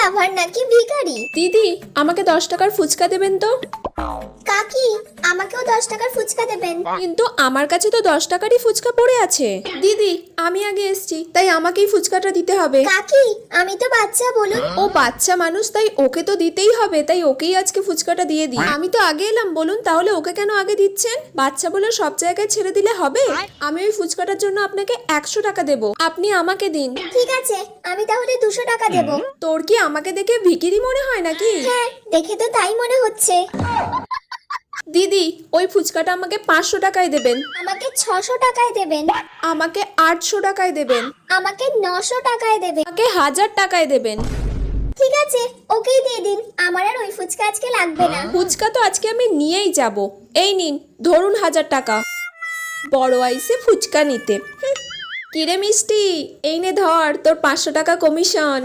লাভার নাকি ভিখারি? দিদি, আমাকে 10 টাকার ফুচকা দেবেন তো। কাকি, আমাকেও 10 টাকার ফুচকা দেবেন। কিন্তু আমার কাছে তো 10 টাকারই ফুচকা পড়ে আছে। দিদি, আমি আগে এসেছি, তাই আমাকেই ফুচকাটা দিতে হবে। কাকি, আমি তো বাচ্চা, বলুন। ও বাচ্চা মানুষ, তাই ওকে তো দিতেই হবে, তাই ওকেই আজকে ফুচকাটা দিয়ে দিই। আমি তো আগে এলাম, বলুন তাহলে ওকে কেন আগে দিচ্ছেন? বাচ্চা বলে সব জায়গায় ছেড়ে দিলে হবে? আমি ওই ফুচকাটার জন্য আপনাকে 100 টাকা দেব, আপনি আমাকে দিন। ঠিক আছে, আমি তাহলে 200 টাকা দেব। তোর কি আমাকে দেখে ভিখিরি মনে হয় নাকি? হ্যাঁ, দেখে তো তাই মনে হচ্ছে। দিদি, ওই ফুচকাটা আমাকে 500 টাকায় দেবেন। আমাকে 600 টাকায় দেবেন। আমাকে 800 টাকায় দেবেন। আমাকে 900 টাকায় দেবেন। আমাকে 1000 টাকায় দেবেন। ঠিক আছে, ওকেই দিয়ে দিন। আমার আর ওই ফুচকা আজকে লাগবে না। ফুচকা তো আজকে আমি নিয়েই যাব। এই নিন, ধরুন 1000 টাকা। বড় আইসে ফুচকা নিতে। কিরে মিষ্টি, এই নে ধর তোর 500 টাকা কমিশন।